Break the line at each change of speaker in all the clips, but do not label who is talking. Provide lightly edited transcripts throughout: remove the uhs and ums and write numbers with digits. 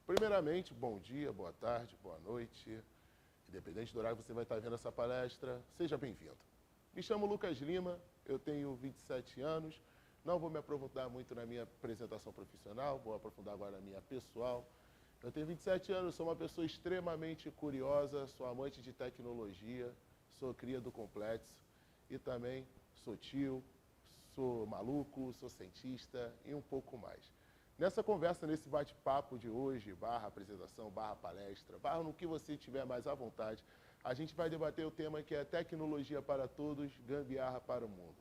Primeiramente, bom dia, boa tarde, boa noite. Independente do horário que você vai estar vendo essa palestra, seja bem-vindo. Me chamo Lucas Lima, eu tenho 27 anos. Não vou me aprofundar muito na minha apresentação profissional, vou aprofundar agora na minha pessoal. Eu tenho 27 anos, sou uma pessoa extremamente curiosa, sou amante de tecnologia, sou cria do Complexo e também sou tio, sou maluco, sou cientista e um pouco mais. Nessa conversa, nesse bate-papo de hoje, barra apresentação, barra palestra, barra no que você tiver mais à vontade, a gente vai debater o tema que é tecnologia para todos, gambiarra para o mundo.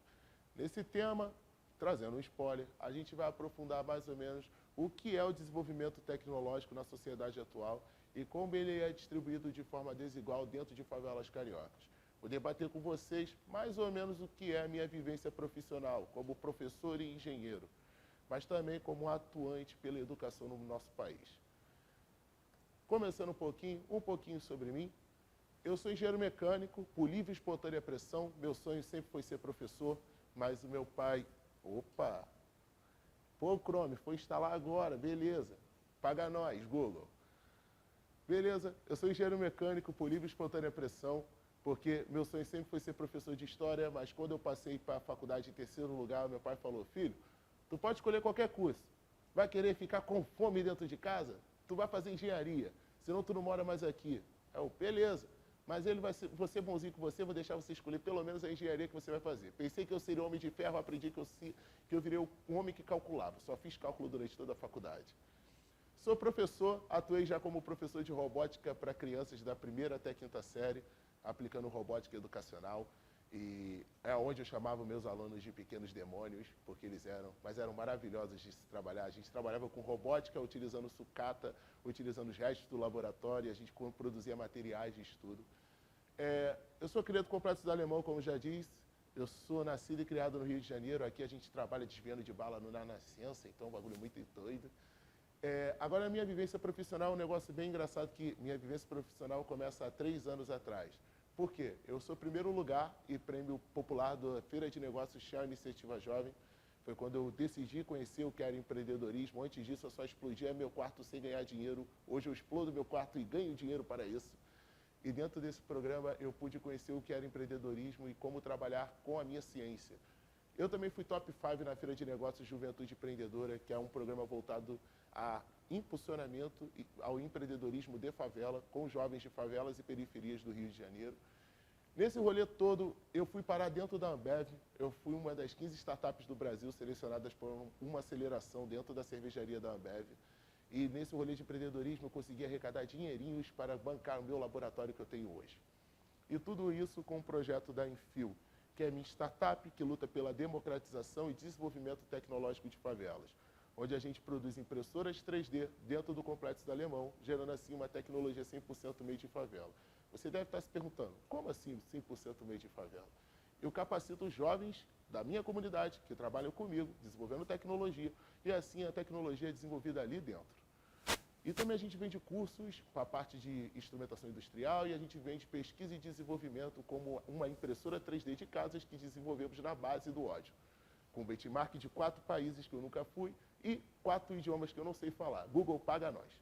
Nesse tema, trazendo um spoiler, a gente vai aprofundar mais ou menos o que é o desenvolvimento tecnológico na sociedade atual e como ele é distribuído de forma desigual dentro de favelas cariocas. Vou debater com vocês mais ou menos o que é a minha vivência profissional como professor e engenheiro, mas também como atuante pela educação no nosso país. Começando um pouquinho sobre mim. Eu sou engenheiro mecânico, por livre e espontânea pressão. Meu sonho sempre foi ser professor, mas o meu pai... Opa! Pô, Chrome, foi instalar agora, beleza. Paga nós, Google. Beleza, eu sou engenheiro mecânico, por livre e espontânea pressão, porque meu sonho sempre foi ser professor de história, mas quando eu passei para a faculdade em terceiro lugar, meu pai falou, filho, tu pode escolher qualquer curso. Vai querer ficar com fome dentro de casa? Tu vai fazer engenharia, senão tu não mora mais aqui. Eu, beleza. Mas ele vai ser, vou ser bonzinho com você, vou deixar você escolher pelo menos a engenharia que você vai fazer. Pensei que eu seria um homem de ferro, aprendi que eu virei um homem que calculava. Só fiz cálculo durante toda a faculdade. Sou professor, atuei já como professor de robótica para crianças da primeira até quinta série, aplicando robótica educacional. E é onde eu chamava meus alunos de pequenos demônios, porque mas eram maravilhosos de se trabalhar. A gente trabalhava com robótica, utilizando sucata, utilizando os restos do laboratório, a gente produzia materiais de estudo. Eu sou criado do Complexo do Alemão, como já disse. Eu sou nascido e criado no Rio de Janeiro. Aqui a gente trabalha desviando de bala na nascença, então é um bagulho muito doido. Agora, a minha vivência profissional é um negócio bem engraçado, que minha vivência profissional começa há 3 anos atrás. Por quê? Eu sou primeiro lugar e prêmio popular da Feira de Negócios Shell Iniciativa Jovem. Foi quando eu decidi conhecer o que era empreendedorismo. Antes disso, eu só explodia meu quarto sem ganhar dinheiro. Hoje eu explodo meu quarto e ganho dinheiro para isso. E dentro desse programa, eu pude conhecer o que era empreendedorismo e como trabalhar com a minha ciência. Eu também fui top 5 na Feira de Negócios Juventude Empreendedora, que é um programa voltado a impulsionamento ao empreendedorismo de favela, com jovens de favelas e periferias do Rio de Janeiro. Nesse rolê todo, eu fui parar dentro da Ambev. Eu fui uma das 15 startups do Brasil selecionadas por uma aceleração dentro da cervejaria da Ambev. E nesse rolê de empreendedorismo, eu consegui arrecadar dinheirinhos para bancar o meu laboratório que eu tenho hoje. E tudo isso com o projeto da Enfio, que é minha startup que luta pela democratização e desenvolvimento tecnológico de favelas, onde a gente produz impressoras 3D dentro do Complexo do Alemão, gerando assim uma tecnologia 100% made in favela. Você deve estar se perguntando, como assim 100% made in favela? Eu capacito os jovens da minha comunidade, que trabalham comigo, desenvolvendo tecnologia, e assim a tecnologia é desenvolvida ali dentro. E também a gente vende cursos para a parte de instrumentação industrial e a gente vende pesquisa e desenvolvimento como uma impressora 3D de casas que desenvolvemos na base do ódio, com benchmark de 4 países que eu nunca fui e 4 idiomas que eu não sei falar. Google paga nós.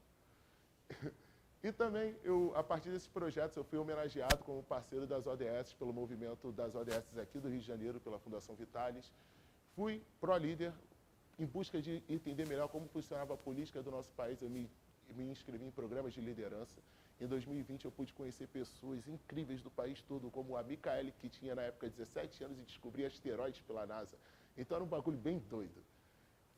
E também, a partir desses projetos, eu fui homenageado como parceiro das ODS, pelo movimento das ODS aqui do Rio de Janeiro, pela Fundação Vitalis. Fui pró-líder em busca de entender melhor como funcionava a política do nosso país. Eu me inscrevi em programas de liderança. Em 2020, eu pude conhecer pessoas incríveis do país todo, como a Micaele, que tinha na época 17 anos e descobria asteroides pela NASA. Então era um bagulho bem doido.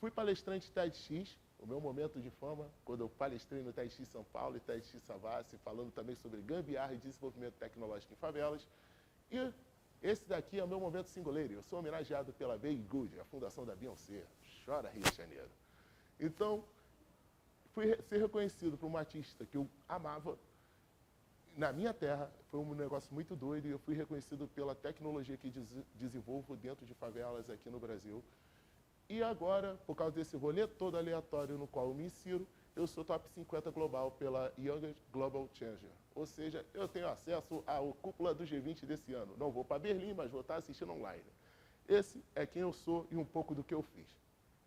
Fui palestrante TEDx, o meu momento de fama, quando eu palestrei no TEDx São Paulo e TEDx Savassi, falando também sobre gambiarra e desenvolvimento tecnológico em favelas. E esse daqui é o meu momento singular. Eu sou homenageado pela Be Good, a fundação da Beyoncé. Chora, Rio de Janeiro. Então, fui ser reconhecido por um artista que eu amava na minha terra. Foi um negócio muito doido e eu fui reconhecido pela tecnologia que desenvolvo dentro de favelas aqui no Brasil. E agora, por causa desse rolê todo aleatório no qual eu me insiro, eu sou top 50 global pela Young Global Changer. Ou seja, eu tenho acesso à cúpula do G20 desse ano. Não vou para Berlim, mas vou estar assistindo online. Esse é quem eu sou e um pouco do que eu fiz.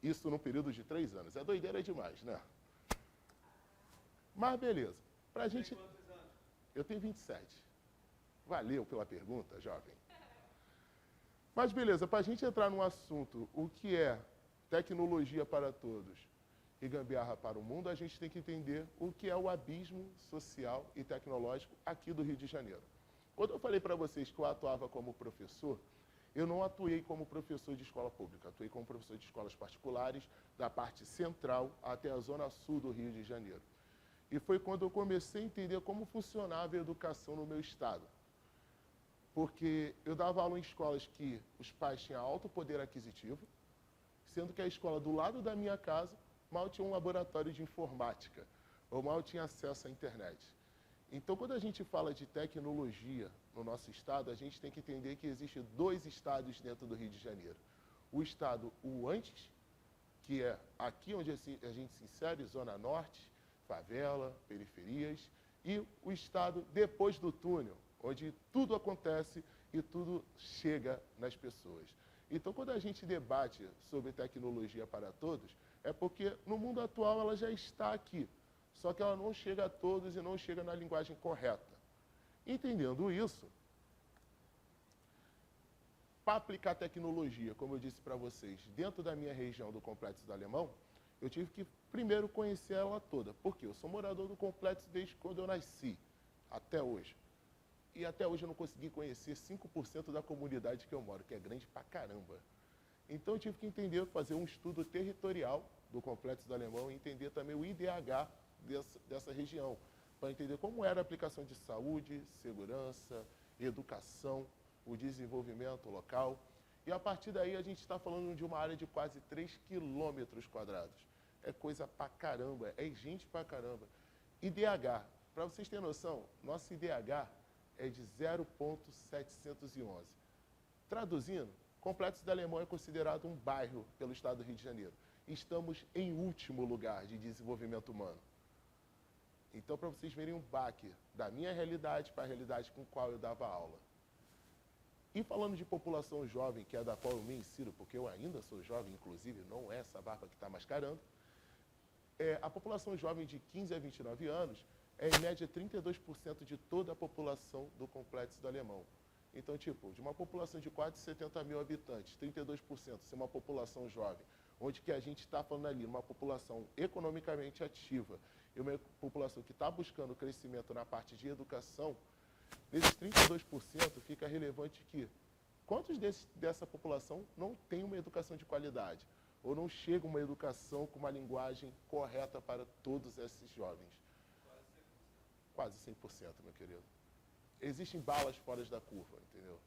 Isso num período de 3 anos. É doideira demais, né? Mas beleza. Pra gente...
Quantos anos?
Eu tenho 27. Valeu pela pergunta, jovem. Mas beleza, para a gente entrar num assunto, o que é tecnologia para todos e gambiarra para o mundo, a gente tem que entender o que é o abismo social e tecnológico aqui do Rio de Janeiro. Quando eu falei para vocês que eu atuava como professor, eu não atuei como professor de escola pública, atuei como professor de escolas particulares, da parte central até a zona sul do Rio de Janeiro. E foi quando eu comecei a entender como funcionava a educação no meu estado. Porque eu dava aula em escolas que os pais tinham alto poder aquisitivo, sendo que a escola do lado da minha casa mal tinha um laboratório de informática, ou mal tinha acesso à internet. Então, quando a gente fala de tecnologia no nosso estado, a gente tem que entender que existem dois estados dentro do Rio de Janeiro. O estado, o antes, que é aqui onde a gente se insere, Zona Norte, favela, periferias, e o estado depois do túnel, onde tudo acontece e tudo chega nas pessoas. Então, quando a gente debate sobre tecnologia para todos, é porque no mundo atual ela já está aqui, só que ela não chega a todos e não chega na linguagem correta. Entendendo isso, para aplicar tecnologia, como eu disse para vocês, dentro da minha região do Complexo do Alemão, eu tive que primeiro conhecer ela toda. Por quê? Eu sou morador do complexo desde quando eu nasci, até hoje. E até hoje eu não consegui conhecer 5% da comunidade que eu moro, que é grande pra caramba. Então eu tive que entender, fazer um estudo territorial do Complexo do Alemão e entender também o IDH dessa região, para entender como era a aplicação de saúde, segurança, educação, o desenvolvimento local. E a partir daí a gente está falando de uma área de quase 3 quilômetros quadrados. É coisa pra caramba, é gente pra caramba. IDH, para vocês terem noção, nosso IDH é de 0,711. Traduzindo, Complexo do Alemão é considerado um bairro pelo estado do Rio de Janeiro. Estamos em último lugar de desenvolvimento humano. Então, para vocês verem um baque da minha realidade para a realidade com a qual eu dava aula. E falando de população jovem, que é da qual eu me insiro, porque eu ainda sou jovem, inclusive, não é essa barba que está mascarando, a população jovem de 15 a 29 anos é, em média, 32% de toda a população do Complexo do Alemão. Então, tipo, de uma população de quase 70 mil habitantes, 32% ser uma população jovem, onde que a gente está falando ali, uma população economicamente ativa e uma população que está buscando crescimento na parte de educação, desses 32% fica relevante que quantos dessa população não tem uma educação de qualidade? Ou não chega uma educação com uma linguagem correta para todos esses jovens? Quase 100%, meu querido. Existem balas fora da curva, entendeu?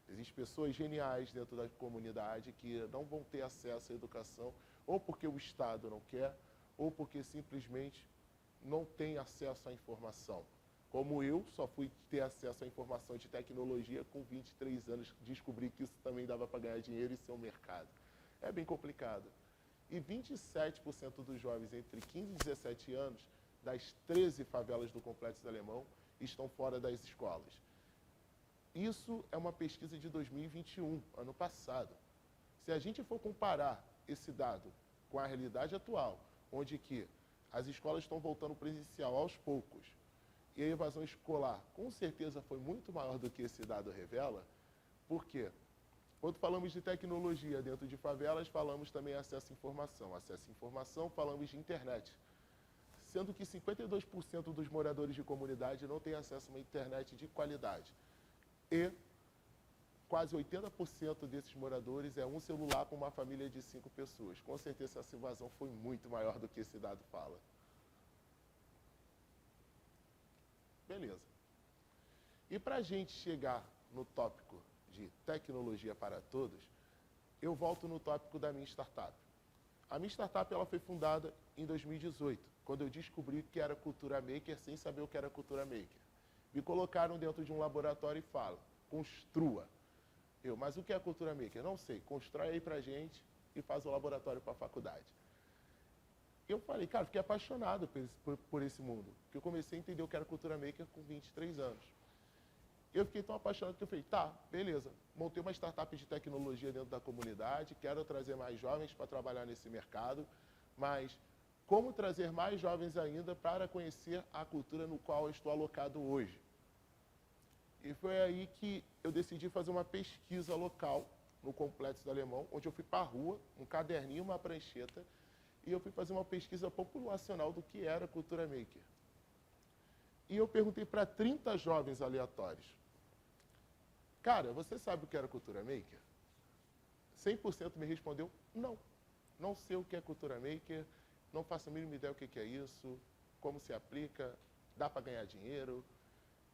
Existem pessoas geniais dentro da comunidade que não vão ter acesso à educação, ou porque o Estado não quer, ou porque simplesmente não tem acesso à informação. Como eu só fui ter acesso à informação de tecnologia com 23 anos, descobri que isso também dava para ganhar dinheiro e ser um mercado. É bem complicado. E 27% dos jovens entre 15 e 17 anos, das 13 favelas do Complexo do Alemão, estão fora das escolas. Isso é uma pesquisa de 2021, ano passado. Se a gente for comparar esse dado com a realidade atual, onde que as escolas estão voltando presencial aos poucos, e a evasão escolar com certeza foi muito maior do que esse dado revela, por quê? Quando falamos de tecnologia dentro de favelas, falamos também acesso à informação. Acesso à informação, falamos de internet. Sendo que 52% dos moradores de comunidade não têm acesso a uma internet de qualidade. E quase 80% desses moradores é um celular para uma família de 5 pessoas. Com certeza essa evasão foi muito maior do que esse dado fala. Beleza. E para a gente chegar no tópico de tecnologia para todos, eu volto no tópico da minha startup. A minha startup ela foi fundada em 2018, quando eu descobri que era cultura maker sem saber o que era cultura maker. Me colocaram dentro de um laboratório e falam, construa. Mas o que é cultura maker? Não sei, constrói aí pra gente e faz o laboratório para a faculdade. Eu falei, cara, fiquei apaixonado por esse mundo, porque eu comecei a entender o que era cultura maker com 23 anos. Eu fiquei tão apaixonado que eu falei, tá, beleza, montei uma startup de tecnologia dentro da comunidade, quero trazer mais jovens para trabalhar nesse mercado, mas como trazer mais jovens ainda para conhecer a cultura no qual eu estou alocado hoje. E foi aí que eu decidi fazer uma pesquisa local no Complexo do Alemão, onde eu fui para a rua, um caderninho, uma prancheta, e eu fui fazer uma pesquisa populacional do que era cultura maker. E eu perguntei para 30 jovens aleatórios: cara, você sabe o que era cultura maker? 100% me respondeu: não, não sei o que é cultura maker, não faço a mínima ideia o que é isso, como se aplica, dá para ganhar dinheiro,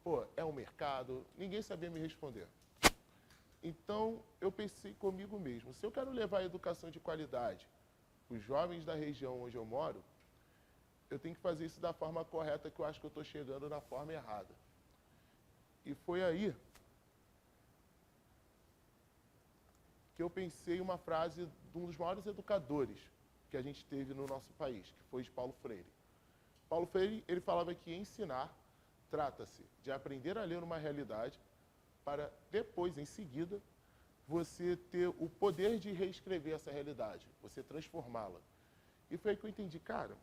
pô, é um mercado, ninguém sabia me responder. Então, eu pensei comigo mesmo, se eu quero levar a educação de qualidade para os jovens da região onde eu moro, eu tenho que fazer isso da forma correta, que eu acho que eu estou chegando na forma errada. E foi aí que eu pensei uma frase de um dos maiores educadores que a gente teve no nosso país, que foi de Paulo Freire. Paulo Freire, ele falava que ensinar trata-se de aprender a ler uma realidade para depois, em seguida, você ter o poder de reescrever essa realidade, você transformá-la. E foi aí que eu entendi, cara,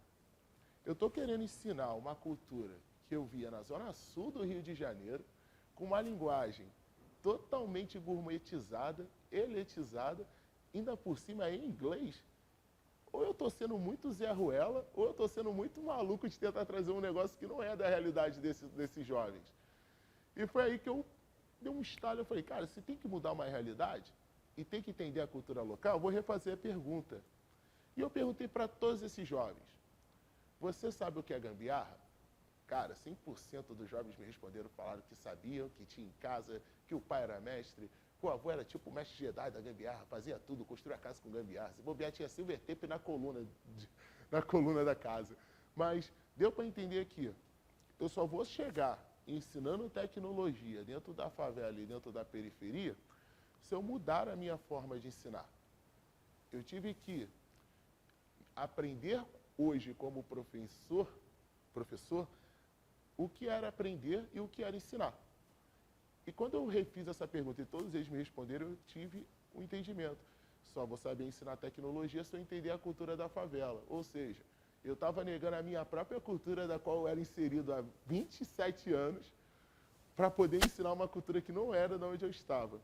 eu estou querendo ensinar uma cultura que eu via na zona sul do Rio de Janeiro, com uma linguagem totalmente gourmetizada, elitizada, ainda por cima em inglês. Ou eu estou sendo muito Zé Ruela, ou eu estou sendo muito maluco de tentar trazer um negócio que não é da realidade desses jovens. E foi aí que eu dei um estalo, eu falei, cara, se tem que mudar uma realidade e tem que entender a cultura local, eu vou refazer a pergunta. E eu perguntei para todos esses jovens: você sabe o que é gambiarra? Cara, 100% dos jovens me responderam, falaram que sabiam, que tinha em casa, que o pai era mestre, que o avô era tipo o mestre Jedi da gambiarra, fazia tudo, construía a casa com gambiarra. Se bobear, tinha silver tape na coluna da casa. Mas deu para entender aqui, eu só vou chegar ensinando tecnologia dentro da favela e dentro da periferia se eu mudar a minha forma de ensinar. Eu tive que aprender hoje como professor, o que era aprender e o que era ensinar. E quando eu refiz essa pergunta e todos eles me responderam, eu tive um entendimento. Só vou saber ensinar tecnologia se eu entender a cultura da favela. Ou seja, eu estava negando a minha própria cultura da qual eu era inserido há 27 anos para poder ensinar uma cultura que não era de onde eu estava.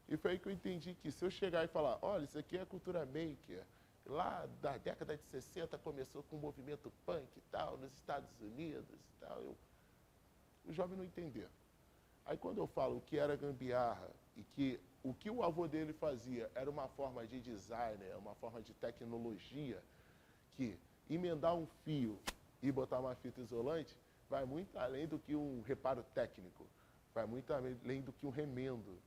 E foi aí que eu entendi que se eu chegar e falar, olha, isso aqui é cultura maker, lá da década de 60 começou com o movimento punk e tal, nos Estados Unidos e tal, o jovem não entender. Aí quando eu falo o que era gambiarra e que o que o avô dele fazia era uma forma de design, uma forma de tecnologia, que emendar um fio e botar uma fita isolante vai muito além do que um reparo técnico, vai muito além do que um remendo.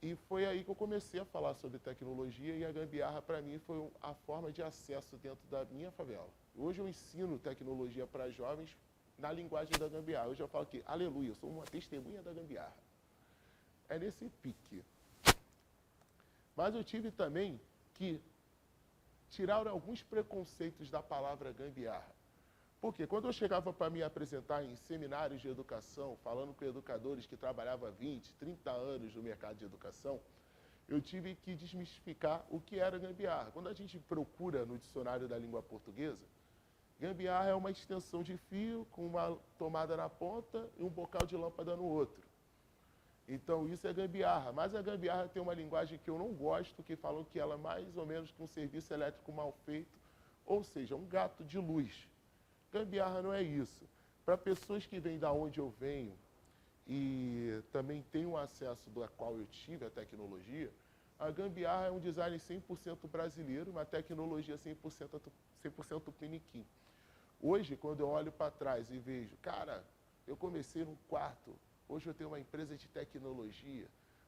E foi aí que eu comecei a falar sobre tecnologia e a gambiarra, para mim, foi a forma de acesso dentro da minha favela. Hoje eu ensino tecnologia para jovens na linguagem da gambiarra. Hoje eu falo que, aleluia, eu sou uma testemunha da gambiarra. É nesse pique. Mas eu tive também que tirar alguns preconceitos da palavra gambiarra. Porque quando eu chegava para me apresentar em seminários de educação, falando com educadores que trabalhavam há 20, 30 anos no mercado de educação, eu tive que desmistificar o que era gambiarra. Quando a gente procura no dicionário da língua portuguesa, gambiarra é uma extensão de fio com uma tomada na ponta e um bocal de lâmpada no outro. Então, isso é gambiarra. Mas a gambiarra tem uma linguagem que eu não gosto, que falam que ela é mais ou menos que um serviço elétrico mal feito, ou seja, um gato de luz. Gambiarra não é isso. Para pessoas que vêm da onde eu venho e também têm um acesso do qual eu tive a tecnologia, a gambiarra é um design 100% brasileiro, uma tecnologia 100% tupiniquim. Hoje, quando eu olho para trás e vejo, cara, eu comecei no quarto, hoje eu tenho uma empresa de tecnologia,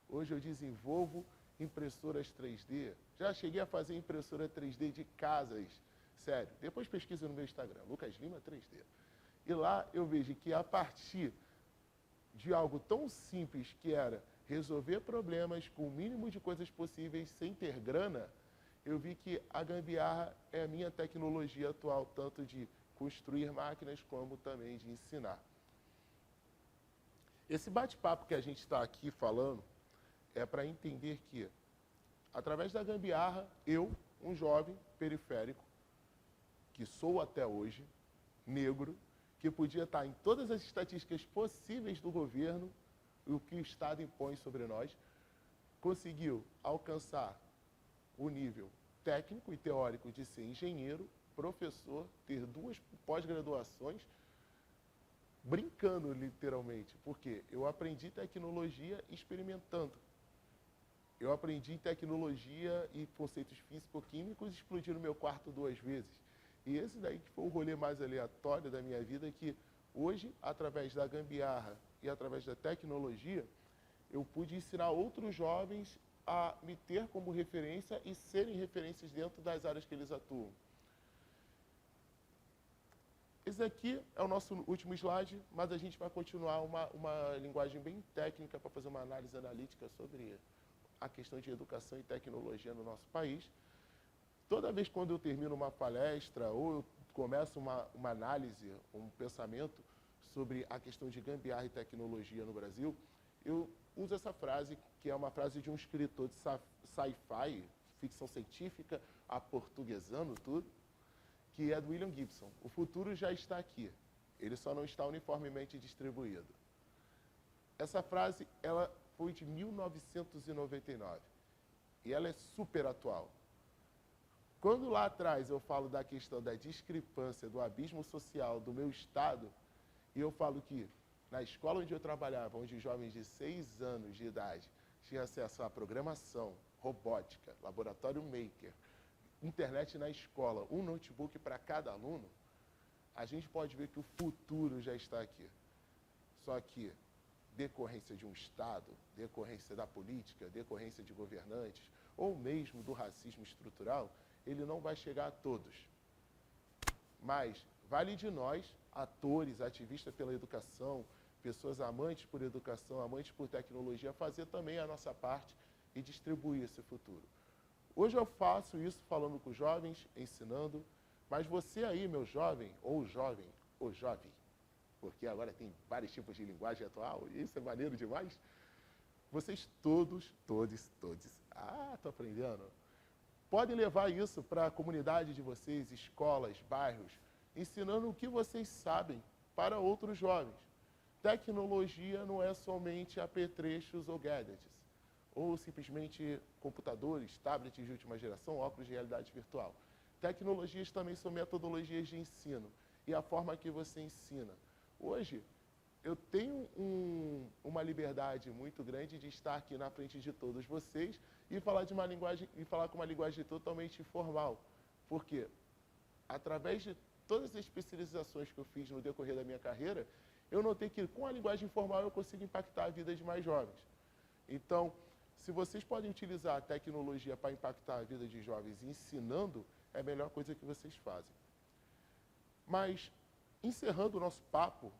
hoje eu desenvolvo impressoras 3D, já cheguei a fazer impressora 3D de casas, sério. Depois pesquisa no meu Instagram, Lucas Lima 3D. E lá eu vejo que a partir de algo tão simples que era resolver problemas com o mínimo de coisas possíveis sem ter grana, eu vi que a gambiarra é a minha tecnologia atual, tanto de construir máquinas como também de ensinar. Esse bate-papo que a gente está aqui falando é para entender que, através da gambiarra, eu, um jovem periférico, que sou até hoje, negro, que podia estar em todas as estatísticas possíveis do governo, o que o Estado impõe sobre nós, conseguiu alcançar o nível técnico e teórico de ser engenheiro, professor, ter 2 pós-graduações, brincando literalmente, porque eu aprendi tecnologia experimentando. Eu aprendi tecnologia e conceitos físico-químicos e explodi no meu quarto 2 vezes. E esse daí que foi o rolê mais aleatório da minha vida, que hoje, através da gambiarra e através da tecnologia, eu pude ensinar outros jovens a me ter como referência e serem referências dentro das áreas que eles atuam. Esse aqui é o nosso último slide, mas a gente vai continuar uma linguagem bem técnica para fazer uma análise analítica sobre a questão de educação e tecnologia no nosso país. Toda vez quando eu termino uma palestra ou eu começo uma análise, um pensamento sobre a questão de gambiarra e tecnologia no Brasil, eu uso essa frase, que é uma frase de um escritor de sci-fi, ficção científica, aportuguesando tudo, que é do William Gibson. O futuro já está aqui, ele só não está uniformemente distribuído. Essa frase, ela foi de 1999 e ela é super atual. Quando lá atrás eu falo da questão da discrepância, do abismo social do meu estado, e eu falo que na escola onde eu trabalhava, onde jovens de 6 anos de idade tinham acesso à programação, robótica, laboratório maker, internet na escola, um notebook para cada aluno, a gente pode ver que o futuro já está aqui. Só que decorrência de um Estado, decorrência da política, decorrência de governantes, ou mesmo do racismo estrutural, ele não vai chegar a todos. Mas vale de nós, atores, ativistas pela educação, pessoas amantes por educação, amantes por tecnologia, fazer também a nossa parte e distribuir esse futuro. Hoje eu faço isso falando com jovens, ensinando, mas você aí, meu jovem, ou jovem, porque agora tem vários tipos de linguagem atual, e isso é maneiro demais. Vocês todos, estou aprendendo, podem levar isso para a comunidade de vocês, escolas, bairros, ensinando o que vocês sabem para outros jovens. Tecnologia não é somente apetrechos ou gadgets, ou simplesmente computadores, tablets de última geração, óculos de realidade virtual. Tecnologias também são metodologias de ensino e a forma que você ensina. Hoje, eu tenho uma liberdade muito grande de estar aqui na frente de todos vocês e falar com uma linguagem totalmente informal. Porque, através de todas as especializações que eu fiz no decorrer da minha carreira, eu notei que com a linguagem informal eu consigo impactar a vida de mais jovens. Então, se vocês podem utilizar a tecnologia para impactar a vida de jovens ensinando, é a melhor coisa que vocês fazem. Mas, encerrando o nosso papo,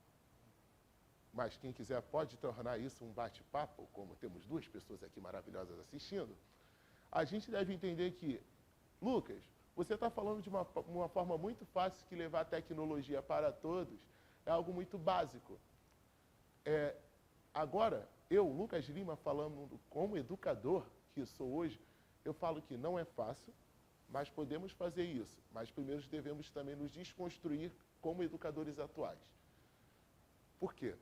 mas quem quiser pode tornar isso um bate-papo, como temos 2 pessoas aqui maravilhosas assistindo, a gente deve entender que, Lucas, você está falando de uma forma muito fácil que levar a tecnologia para todos é algo muito básico. Agora, eu, Lucas Lima, falando como educador que sou hoje, eu falo que não é fácil, mas podemos fazer isso. Mas primeiro devemos também nos desconstruir como educadores atuais. Por quê?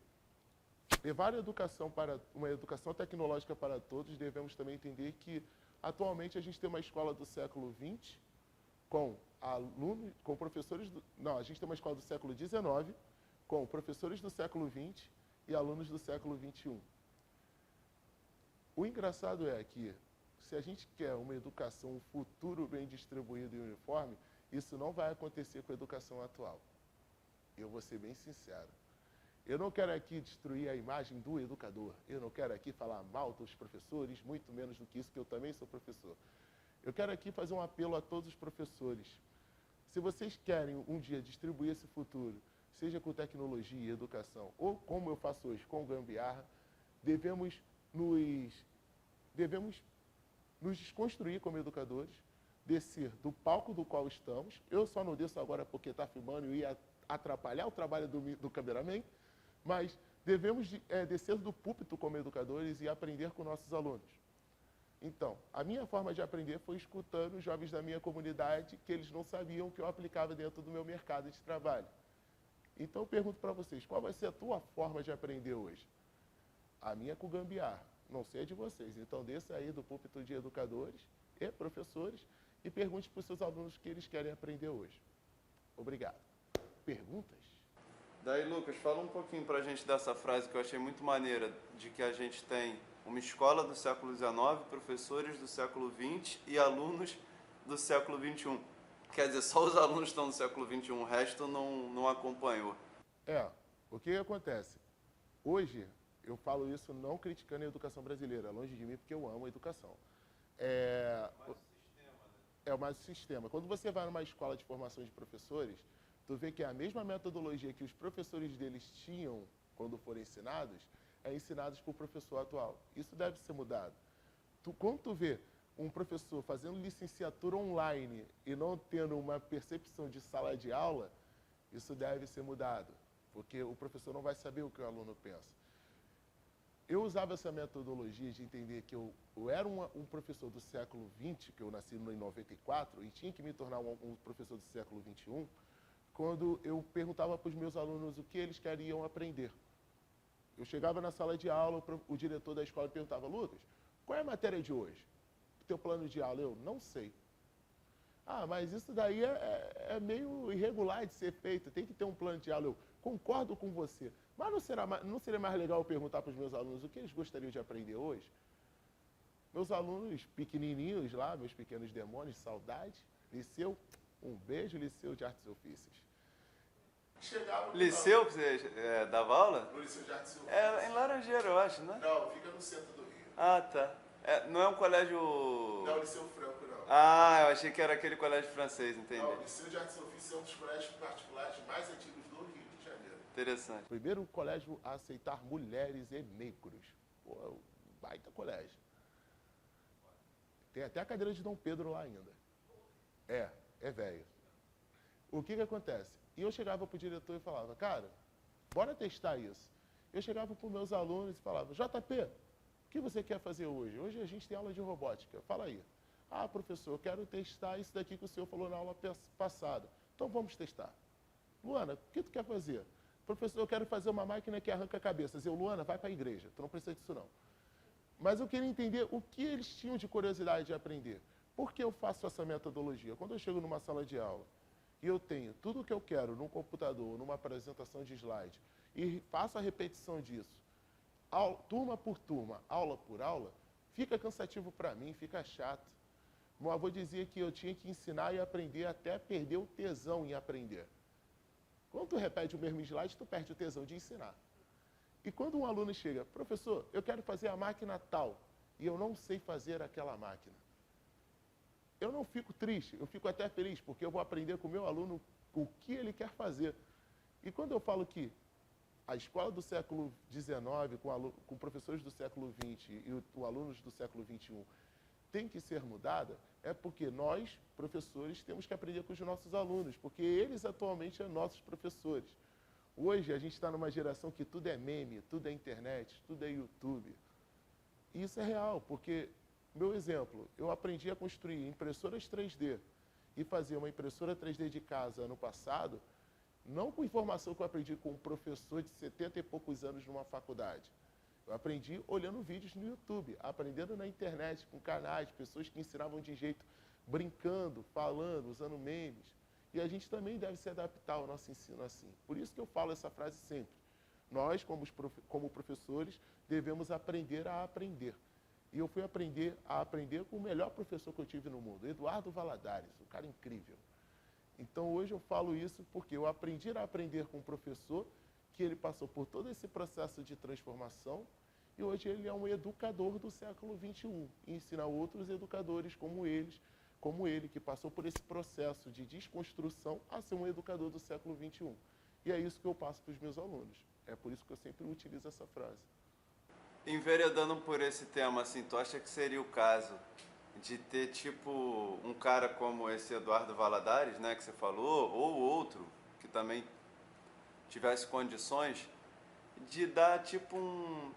Levar a educação para uma educação tecnológica para todos, devemos também entender que atualmente a gente tem uma escola do século XX com alunos, com professores a gente tem uma escola do século XIX com professores do século XX e alunos do século XXI. O engraçado é que, se a gente quer uma educação, um futuro bem distribuído e uniforme, isso não vai acontecer com a educação atual. Eu vou ser bem sincero. Eu não quero aqui destruir a imagem do educador. Eu não quero aqui falar mal dos professores, muito menos do que isso, que eu também sou professor. Eu quero aqui fazer um apelo a todos os professores. Se vocês querem um dia distribuir esse futuro, seja com tecnologia e educação, ou como eu faço hoje, com gambiarra, devemos nos desconstruir como educadores, descer do palco do qual estamos. Eu só não desço agora porque está filmando e ia atrapalhar o trabalho do cameraman, mas devemos descer do púlpito como educadores e aprender com nossos alunos. Então, a minha forma de aprender foi escutando os jovens da minha comunidade que eles não sabiam que eu aplicava dentro do meu mercado de trabalho. Então, eu pergunto para vocês, qual vai ser a tua forma de aprender hoje? A minha é com gambiarra, não sei a de vocês. Então, desça aí do púlpito de educadores e professores e pergunte para os seus alunos o que eles querem aprender hoje. Obrigado. Perguntas?
Daí, Lucas, fala um pouquinho para a gente dessa frase que eu achei muito maneira, de que a gente tem uma escola do século XIX, professores do século XX e alunos do século XXI. Quer dizer, só os alunos estão no século XXI, o resto não acompanhou.
O que acontece? Hoje, eu falo isso não criticando a educação brasileira, longe de mim, porque eu amo a educação. É mais sistema. Quando você vai numa escola de formação de professores, tu vê que é a mesma metodologia que os professores deles tinham quando foram ensinados, é ensinados para o professor atual. Isso deve ser mudado. Quando tu vê um professor fazendo licenciatura online e não tendo uma percepção de sala de aula, isso deve ser mudado, porque o professor não vai saber o que o aluno pensa. Eu usava essa metodologia de entender que eu era um professor do século XX, que eu nasci em 94, e tinha que me tornar um professor do século XXI, quando eu perguntava para os meus alunos o que eles queriam aprender. Eu chegava na sala de aula, o diretor da escola perguntava, Lucas, qual é a matéria de hoje? O teu plano de aula? Eu não sei. Ah, mas isso daí é meio irregular de ser feito, tem que ter um plano de aula. Eu concordo com você, mas não seria mais legal eu perguntar para os meus alunos o que eles gostariam de aprender hoje? Meus alunos pequenininhos lá, meus pequenos demônios, saudade, liceu, um beijo, liceu de artes e ofícios.
Liceu que você dava aula?
No liceu de artes e ofícios.
É em Laranjeira, eu acho, né?
Não, fica no centro do Rio.
Ah, tá. Não é um colégio...
Não, Liceu Franco, não.
Ah, eu achei que era aquele colégio francês, entendi.
Não, o Liceu de Artes e Ofícios é um dos colégios particulares mais antigos do Rio de Janeiro.
Interessante.
Primeiro colégio a aceitar mulheres e negros. Pô, baita colégio. Tem até a cadeira de Dom Pedro lá ainda. É velho. O que acontece? E eu chegava para o diretor e falava, cara, bora testar isso. Eu chegava para os meus alunos e falava, JP, o que você quer fazer hoje? Hoje a gente tem aula de robótica. Fala aí. Ah, professor, eu quero testar isso daqui que o senhor falou na aula passada. Então vamos testar. Luana, o que tu quer fazer? Professor, eu quero fazer uma máquina que arranca cabeças. Eu, Luana, vai para a igreja. Tu não precisa disso não. Mas eu queria entender o que eles tinham de curiosidade de aprender. Por que eu faço essa metodologia? Quando eu chego numa sala de aula e eu tenho tudo o que eu quero num computador, numa apresentação de slide, e faço a repetição disso, turma por turma, aula por aula, fica cansativo para mim, fica chato. Meu avô dizia que eu tinha que ensinar e aprender até perder o tesão em aprender. Quando tu repete o mesmo slide, tu perde o tesão de ensinar. E quando um aluno chega, professor, eu quero fazer a máquina tal, e eu não sei fazer aquela máquina. Eu não fico triste, eu fico até feliz, porque eu vou aprender com o meu aluno o que ele quer fazer. E quando eu falo que a escola do século XIX, com professores do século XX e os alunos do século XXI, tem que ser mudada, é porque nós, professores, temos que aprender com os nossos alunos, porque eles atualmente são nossos professores. Hoje a gente está numa geração que tudo é meme, tudo é internet, tudo é YouTube. E isso é real, porque, meu exemplo, eu aprendi a construir impressoras 3D e fazer uma impressora 3D de casa ano passado, não com informação que eu aprendi com um professor de 70 e poucos anos numa faculdade. Eu aprendi olhando vídeos no YouTube, aprendendo na internet, com canais, pessoas que ensinavam de jeito, brincando, falando, usando memes. E a gente também deve se adaptar ao nosso ensino assim. Por isso que eu falo essa frase sempre. Nós, como professores, devemos aprender a aprender. E eu fui aprender a aprender com o melhor professor que eu tive no mundo, Eduardo Valadares, um cara incrível. Então, hoje eu falo isso porque eu aprendi a aprender com um professor que ele passou por todo esse processo de transformação e hoje ele é um educador do século XXI e ensina outros educadores como ele, que passou por esse processo de desconstrução a ser um educador do século XXI. E é isso que eu passo para os meus alunos. É por isso que eu sempre utilizo essa frase.
Enveredando por esse tema, assim, tu acha que seria o caso de ter, tipo, um cara como esse Eduardo Valadares, né, que você falou, ou outro, que também tivesse condições de dar tipo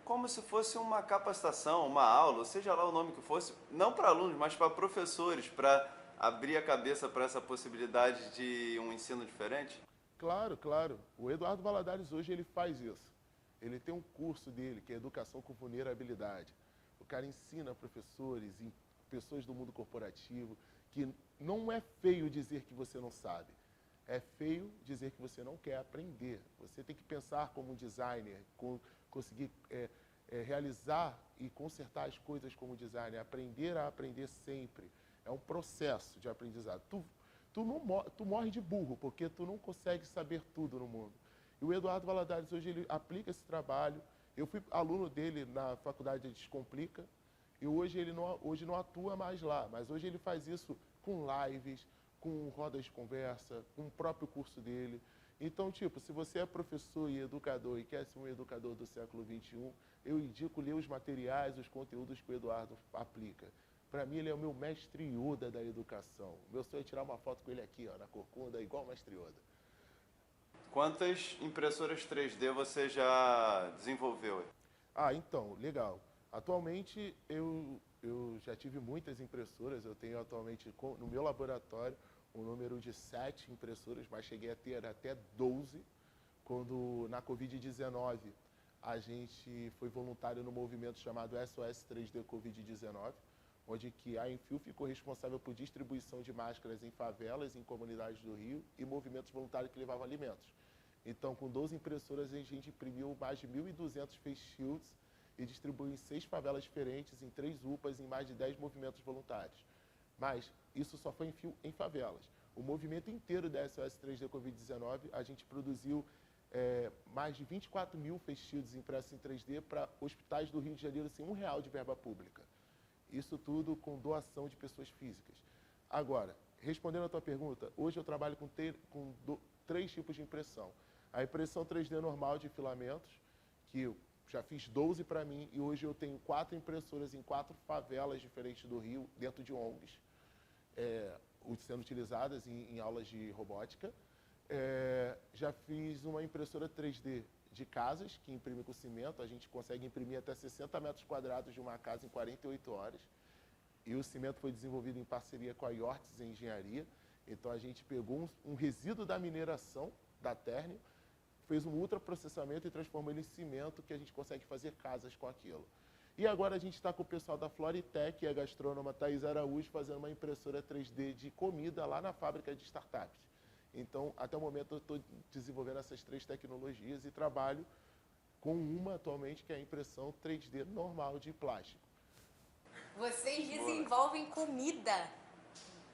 como se fosse uma capacitação, uma aula, seja lá o nome que fosse, não para alunos, mas para professores, para abrir a cabeça para essa possibilidade de um ensino diferente?
Claro, claro. O Eduardo Valadares hoje ele faz isso. Ele tem um curso dele, que é Educação com Vulnerabilidade. O cara ensina professores e pessoas do mundo corporativo que não é feio dizer que você não sabe. É feio dizer que você não quer aprender. Você tem que pensar como um designer, conseguir realizar e consertar as coisas como designer, aprender a aprender sempre. É um processo de aprendizado. Tu morre de burro, porque tu não consegue saber tudo no mundo. E o Eduardo Valadares hoje ele aplica esse trabalho. Eu fui aluno dele na faculdade de Descomplica, e hoje ele hoje não atua mais lá, mas hoje ele faz isso com lives, com rodas de conversa, com o próprio curso dele. Então, tipo, se você é professor e educador e quer ser um educador do século XXI, eu indico ler os materiais, os conteúdos que o Eduardo aplica. Para mim, ele é o meu mestre Yoda da educação. Meu sonho é tirar uma foto com ele aqui, ó, na corcunda, igual o mestre Yoda.
Quantas impressoras 3D você já desenvolveu?
Ah, então, legal. Atualmente, eu já tive muitas impressoras. Eu tenho atualmente no meu laboratório um número de 7 impressoras, mas cheguei a ter até 12, quando na Covid-19 a gente foi voluntário no movimento chamado SOS 3D Covid-19, onde que a Enfio ficou responsável por distribuição de máscaras em favelas, em comunidades do Rio e movimentos voluntários que levavam alimentos. Então, com 12 impressoras, a gente imprimiu mais de 1.200 face shields e distribuiu em 6 favelas diferentes, em 3 UPAs, em mais de 10 movimentos voluntários. Mas isso só foi em favelas. O movimento inteiro da SOS 3D Covid-19, a gente produziu mais de 24 mil face shields impressos em 3D para hospitais do Rio de Janeiro sem R$1 de verba pública. Isso tudo com doação de pessoas físicas. Agora, respondendo a tua pergunta, hoje eu trabalho com 3 tipos de impressão. A impressão 3D normal de filamentos, que eu já fiz 12 para mim, e hoje eu tenho 4 impressoras em 4 favelas diferentes do Rio, dentro de ONGs, sendo utilizadas em aulas de robótica. Já fiz uma impressora 3D de casas, que imprime com cimento. A gente consegue imprimir até 60 metros quadrados de uma casa em 48 horas. E o cimento foi desenvolvido em parceria com a Iortes Engenharia. Então, a gente pegou um resíduo da mineração da Térnio, fez um ultraprocessamento e transformou ele em cimento, que a gente consegue fazer casas com aquilo. E agora a gente está com o pessoal da Floritec e a gastrônoma Thaís Araújo fazendo uma impressora 3D de comida lá na fábrica de startups. Então, até o momento, eu estou desenvolvendo essas 3 tecnologias e trabalho com uma atualmente, que é a impressão 3D normal de plástico.
Vocês desenvolvem comida?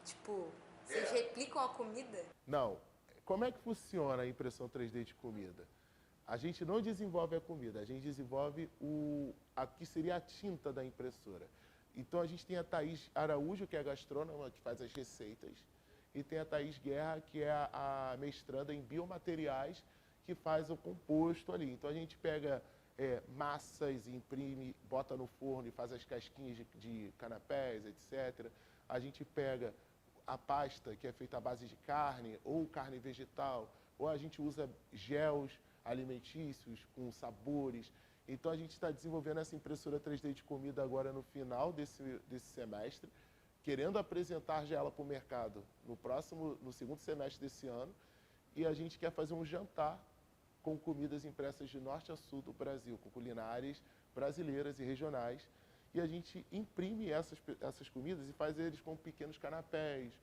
Tipo, vocês replicam a comida?
Não. Como é que funciona a impressão 3D de comida? A gente não desenvolve a comida, a gente desenvolve a que seria a tinta da impressora. Então, a gente tem a Thaís Araújo, que é a gastrônoma, que faz as receitas, e tem a Thaís Guerra, que é a mestranda em biomateriais, que faz o composto ali. Então, a gente pega massas, imprime, bota no forno e faz as casquinhas de canapés, etc. A gente pega a pasta, que é feita à base de carne, ou carne vegetal, ou a gente usa gels alimentícios com sabores. Então, a gente está desenvolvendo essa impressora 3D de comida agora no final desse semestre, querendo apresentar já ela para o mercado no segundo semestre desse ano, e a gente quer fazer um jantar com comidas impressas de norte a sul do Brasil, com culinárias brasileiras e regionais, e a gente imprime essas comidas e faz eles com pequenos canapés,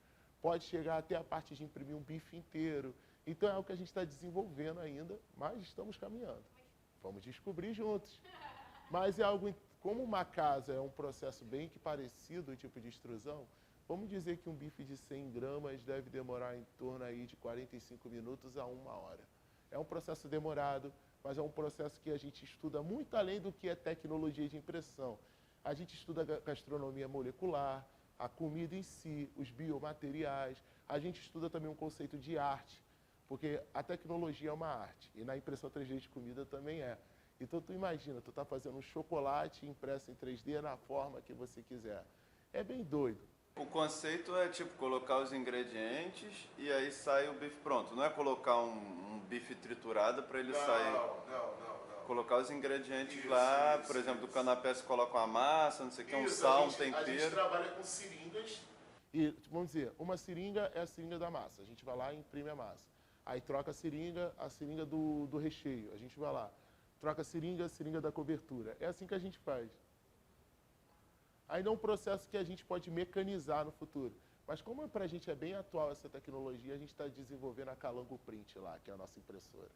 pode chegar até a parte de imprimir um bife inteiro. Então é algo que a gente está desenvolvendo ainda, mas estamos caminhando. Vamos descobrir juntos. Mas é algo, como uma casa é um processo bem que parecido, o tipo de extrusão, vamos dizer que um bife de 100 gramas deve demorar em torno aí de 45 minutos a 1 hora. É um processo demorado, mas é um processo que a gente estuda muito além do que é tecnologia de impressão. A gente estuda a gastronomia molecular, a comida em si, os biomateriais. A gente estuda também um conceito de arte, porque a tecnologia é uma arte, e na impressão 3D de comida também é. Então, tu imagina, tu está fazendo um chocolate impresso em 3D na forma que você quiser. É bem doido.
O conceito é, tipo, colocar os ingredientes e aí sai o bife pronto. Não é colocar um bife triturado para ele sair.
Não.
colocar os ingredientes lá, por exemplo, do canapé você coloca uma massa, não sei o que, um sal, um tempero.
A gente trabalha com seringas. E, vamos dizer, uma seringa é a seringa da massa. A gente vai lá e imprime a massa. Aí troca a seringa do recheio. A gente vai lá, troca a seringa da cobertura. É assim que a gente faz. Ainda é um processo que a gente pode mecanizar no futuro. Mas como para a gente é bem atual essa tecnologia, a gente está desenvolvendo a Calango Print lá, que é a nossa impressora.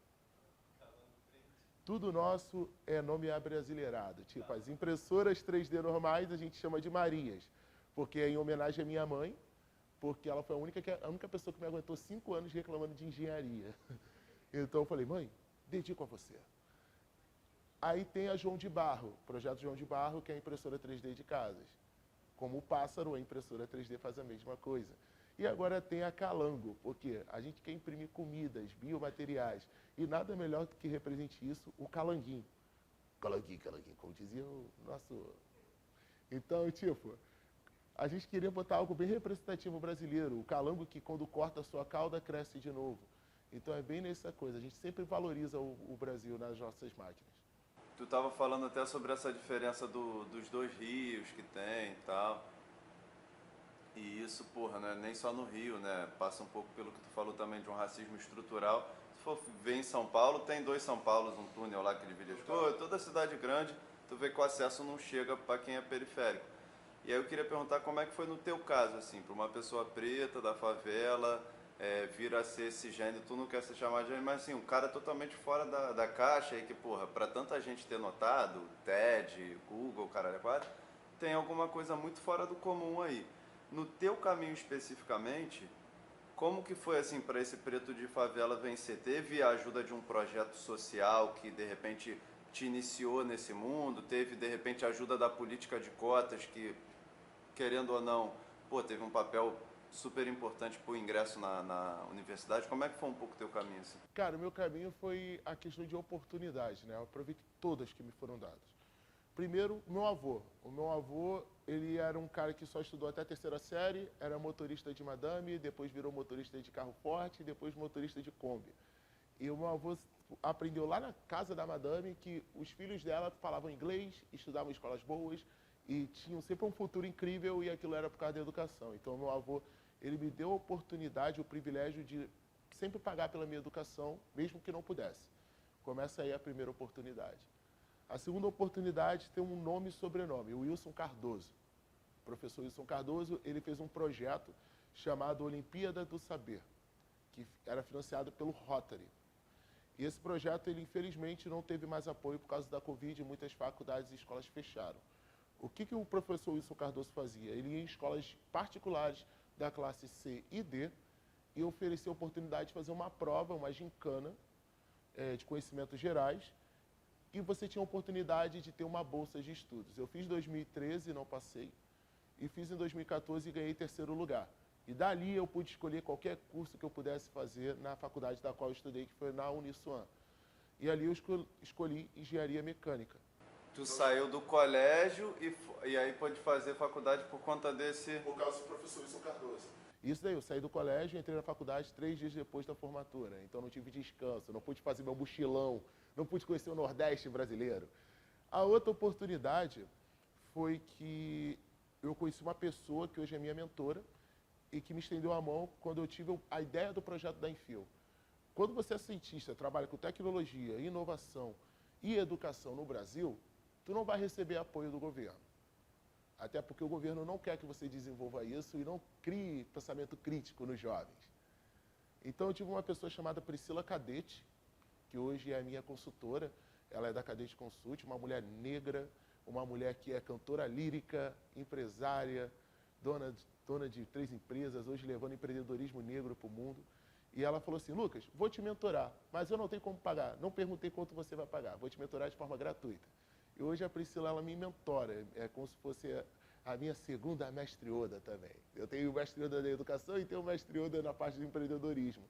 Tudo nosso é nome abrasileirado. Tipo, as impressoras 3D normais a gente chama de Marias, porque é em homenagem à minha mãe, porque ela foi a única pessoa que me aguentou 5 anos reclamando de engenharia. Então eu falei, mãe, dedico a você. Aí tem a João de Barro, projeto João de Barro, que é a impressora 3D de casas. Como o Pássaro, a impressora 3D faz a mesma coisa. E agora tem a Calango, porque a gente quer imprimir comidas, biomateriais, e nada melhor do que represente isso, o calanguinho. Calanguinho, como dizia o nosso... Então, tipo, a gente queria botar algo bem representativo brasileiro, o calango que quando corta a sua cauda, cresce de novo. Então é bem nessa coisa, a gente sempre valoriza o Brasil nas nossas máquinas.
Tu estava falando até sobre essa diferença dos 2 rios que tem e tal. E isso, porra, né? Nem só no Rio, né? Passa um pouco pelo que tu falou também de um racismo estrutural. Se for ver em São Paulo, tem 2 São Paulos, um túnel lá que divide as coisas. Toda cidade grande, tu vê que o acesso não chega para quem é periférico. E aí eu queria perguntar como é que foi no teu caso, assim, para uma pessoa preta, da favela, vir a ser esse gênio, tu não quer ser chamado de gênio, mas assim, um cara totalmente fora da caixa e que, porra, para tanta gente ter notado, TED, Google, caralho, quase, tem alguma coisa muito fora do comum aí. No teu caminho especificamente, como que foi assim para esse preto de favela vencer? Teve a ajuda de um projeto social que de repente te iniciou nesse mundo? Teve de repente a ajuda da política de cotas que, querendo ou não, pô, teve um papel super importante para o ingresso na universidade? Como é que foi um pouco o teu caminho assim?
Cara, o meu caminho foi a questão de oportunidade, né? Eu aproveito todas que me foram dadas. Primeiro, o meu avô. O meu avô, ele era um cara que só estudou até a 3ª série, era motorista de madame, depois virou motorista de carro forte, depois motorista de Kombi. E o meu avô aprendeu lá na casa da madame que os filhos dela falavam inglês, estudavam em escolas boas e tinham sempre um futuro incrível e aquilo era por causa da educação. Então, o meu avô, ele me deu a oportunidade, o privilégio de sempre pagar pela minha educação, mesmo que não pudesse. Começa aí a primeira oportunidade. A segunda oportunidade tem um nome e sobrenome, o Wilson Cardoso. O professor Wilson Cardoso, ele fez um projeto chamado Olimpíada do Saber, que era financiado pelo Rotary. E esse projeto, ele infelizmente não teve mais apoio por causa da Covid e muitas faculdades e escolas fecharam. O que o professor Wilson Cardoso fazia? Ele ia em escolas particulares da classe C e D e oferecia a oportunidade de fazer uma prova, uma gincana de conhecimentos gerais, e você tinha a oportunidade de ter uma bolsa de estudos. Eu fiz em 2013 e não passei, e fiz em 2014 e ganhei 3º lugar. E dali eu pude escolher qualquer curso que eu pudesse fazer na faculdade da qual eu estudei, que foi na Uniswan. E ali eu escolhi engenharia mecânica.
Tu saiu do colégio e aí pôde fazer faculdade por conta desse...
Por causa do professor Wilson Cardoso. Isso daí, eu saí do colégio e entrei na faculdade 3 dias depois da formatura. Então não tive descanso, não pude fazer meu mochilão, não pude conhecer o Nordeste brasileiro. A outra oportunidade foi que eu conheci uma pessoa que hoje é minha mentora e que me estendeu a mão quando eu tive a ideia do projeto da Enfio. Quando você é cientista, trabalha com tecnologia, inovação e educação no Brasil, tu não vai receber apoio do governo. Até porque o governo não quer que você desenvolva isso e não crie pensamento crítico nos jovens. Então eu tive uma pessoa chamada Priscila Cadete, que hoje é a minha consultora, ela é da Cadete Consult, uma mulher negra, uma mulher que é cantora lírica, empresária, dona de 3 empresas, hoje levando empreendedorismo negro para o mundo. E ela falou assim, Lucas, vou te mentorar, mas eu não tenho como pagar, não perguntei quanto você vai pagar, vou te mentorar de forma gratuita. E hoje a Priscila, ela me mentora, é como se fosse a minha segunda mestre Oda também. Eu tenho o mestre Oda da educação e tenho o mestre Oda na parte do empreendedorismo.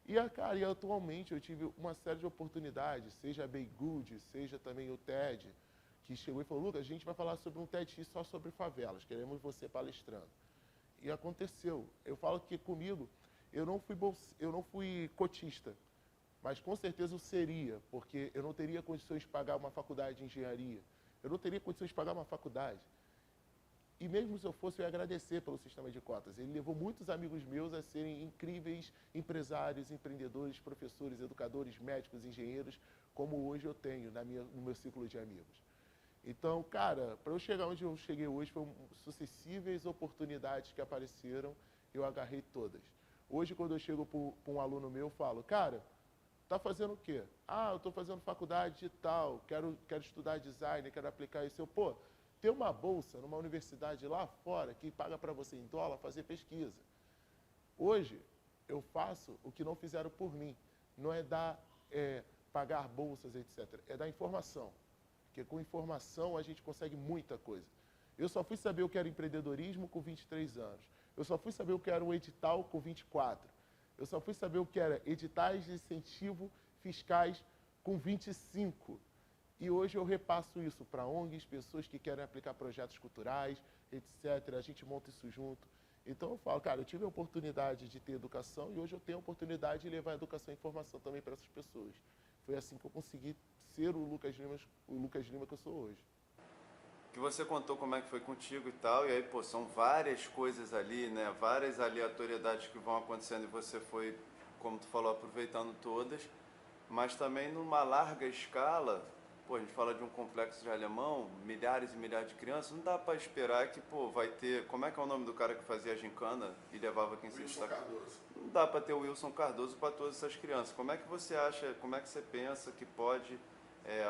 E, cara, e atualmente eu tive uma série de oportunidades, seja a Be Good, seja também o TED, que chegou e falou, Lucas, a gente vai falar sobre um TED só sobre favelas, queremos você palestrando. E aconteceu. Eu falo que comigo, eu não fui cotista, mas com certeza eu seria, porque eu não teria condições de pagar uma faculdade de engenharia, eu não teria condições de pagar uma faculdade. E mesmo se eu fosse, eu ia agradecer pelo sistema de cotas. Ele levou muitos amigos meus a serem incríveis empresários, empreendedores, professores, educadores, médicos, engenheiros, como hoje eu tenho no meu círculo de amigos. Então, cara, para eu chegar onde eu cheguei hoje, foram sucessíveis oportunidades que apareceram, eu agarrei todas. Hoje, quando eu chego para um aluno meu, eu falo, cara, tá fazendo o quê? Ah, eu estou fazendo faculdade de tal, quero estudar design, quero aplicar isso. Pô, ter uma bolsa numa universidade lá fora que paga para você em dólar, fazer pesquisa. Hoje, eu faço o que não fizeram por mim. Não é pagar bolsas, etc. É dar informação. Porque com informação a gente consegue muita coisa. Eu só fui saber o que era empreendedorismo com 23 anos. Eu só fui saber o que era um edital com 24. Eu só fui saber o que era editais de incentivo fiscais com 25. E hoje eu repasso isso para ONGs, pessoas que querem aplicar projetos culturais, etc. A gente monta isso junto. Então eu falo, cara, eu tive a oportunidade de ter educação e hoje eu tenho a oportunidade de levar a educação e informação também para essas pessoas. Foi assim que eu consegui ser o Lucas Lima que eu sou hoje.
Que você contou como é que foi contigo e tal, e aí, pô, são várias coisas ali, né? Várias aleatoriedades que vão acontecendo e você foi, como tu falou, aproveitando todas, mas também numa larga escala. Pô, a gente fala de um complexo de alemão, milhares e milhares de crianças, não dá para esperar que, pô, vai ter... Como é que é o nome do cara que fazia a gincana e levava quem se destaca?
Cardoso.
Não dá para ter o Wilson Cardoso para todas essas crianças. Como é que você acha, como é que você pensa que pode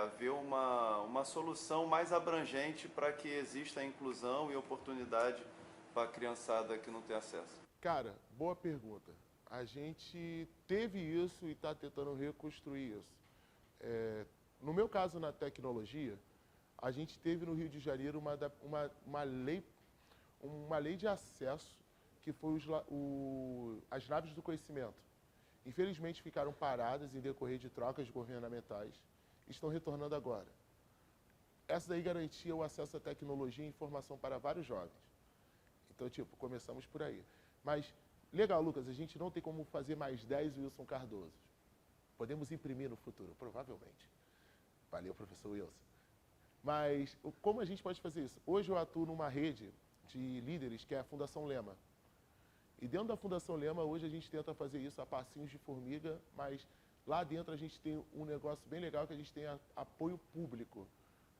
haver uma solução mais abrangente para que exista a inclusão e oportunidade para a criançada que não tem acesso?
Cara, boa pergunta. A gente teve isso e está tentando reconstruir isso. No meu caso, na tecnologia, a gente teve no Rio de Janeiro uma lei de acesso, que foi as naves do conhecimento. Infelizmente, ficaram paradas em decorrer de trocas governamentais, estão retornando agora. Essa daí garantia o acesso à tecnologia e informação para vários jovens. Então, tipo, começamos por aí. Mas, legal, Lucas, a gente não tem como fazer mais 10 Wilson Cardoso. Podemos imprimir no futuro, provavelmente. Valeu, professor Wilson. Mas como a gente pode fazer isso? Hoje eu atuo numa rede de líderes, que é a Fundação Lema. E dentro da Fundação Lema, hoje a gente tenta fazer isso a passinhos de formiga, mas lá dentro a gente tem um negócio bem legal, que a gente tem apoio público,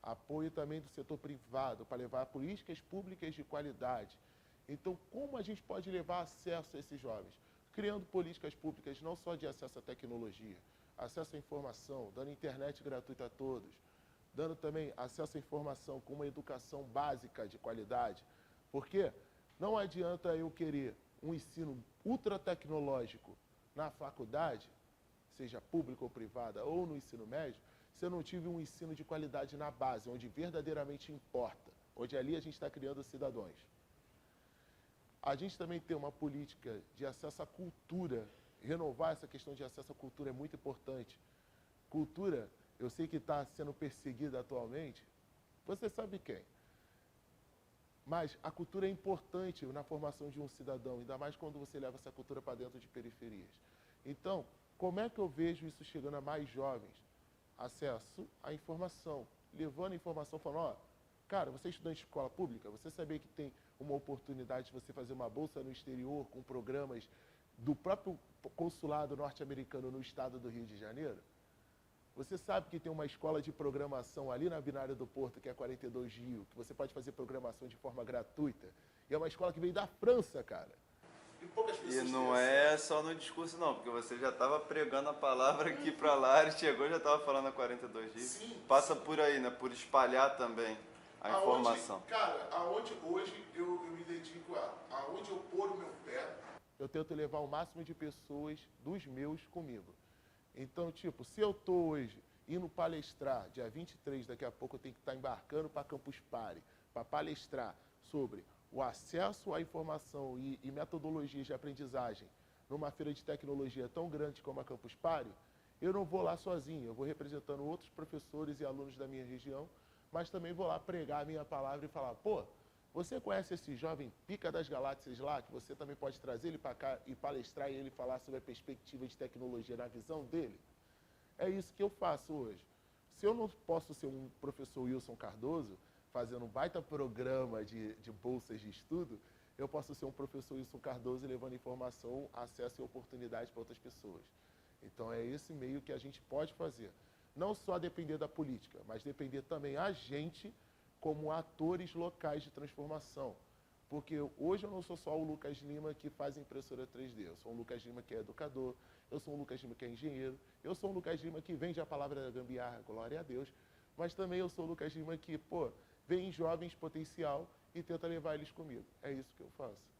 apoio também do setor privado, para levar políticas públicas de qualidade. Então, como a gente pode levar acesso a esses jovens? Criando políticas públicas não só de acesso à tecnologia, acesso à informação, dando internet gratuita a todos, dando também acesso à informação com uma educação básica de qualidade. Porque não adianta eu querer um ensino ultra tecnológico na faculdade, seja pública ou privada, ou no ensino médio, se eu não tive um ensino de qualidade na base, onde verdadeiramente importa, onde ali a gente está criando cidadãos. A gente também tem uma política de acesso à cultura. Renovar essa questão de acesso à cultura é muito importante. Cultura, eu sei que está sendo perseguida atualmente, você sabe quem. Mas a cultura é importante na formação de um cidadão, ainda mais quando você leva essa cultura para dentro de periferias. Então, como é que eu vejo isso chegando a mais jovens? Acesso à informação, levando a informação, falando, ó, cara, você é estudante de escola pública, você sabia que tem uma oportunidade de você fazer uma bolsa no exterior com programas do próprio consulado norte-americano no estado do Rio de Janeiro? Você sabe que tem uma escola de programação ali na Binária do Porto, que é 42 Rio, que você pode fazer programação de forma gratuita. E é uma escola que veio da França, cara.
E não é só no discurso não, porque você já estava pregando a palavra aqui para lá, chegou e já estava falando a 42 Rio.
Sim.
Passa por aí, né? Por espalhar também a informação.
Cara, aonde hoje eu me dedico aonde eu pôr o meu pé, eu tento levar o máximo de pessoas dos meus comigo. Então, tipo, se eu estou hoje indo palestrar, dia 23, daqui a pouco eu tenho que estar embarcando para Campus Party, para palestrar sobre o acesso à informação e metodologias de aprendizagem numa feira de tecnologia tão grande como a Campus Party, eu não vou lá sozinho, eu vou representando outros professores e alunos da minha região, mas também vou lá pregar a minha palavra e falar, pô, você conhece esse jovem pica das galáxias lá, que você também pode trazer ele para cá e palestrar e ele falar sobre a perspectiva de tecnologia na visão dele? É isso que eu faço hoje. Se eu não posso ser um professor Wilson Cardoso, fazendo um baita programa de bolsas de estudo, eu posso ser um professor Wilson Cardoso levando informação, acesso e oportunidade para outras pessoas. Então, é esse meio que a gente pode fazer. Não só depender da política, mas depender também a gente como atores locais de transformação. Porque hoje eu não sou só o Lucas Lima que faz impressora 3D. Eu sou um Lucas Lima que é educador, eu sou um Lucas Lima que é engenheiro, eu sou um Lucas Lima que vende a palavra da gambiarra, glória a Deus, mas também eu sou o Lucas Lima que, vê em jovens potencial e tenta levar eles comigo. É isso que eu faço.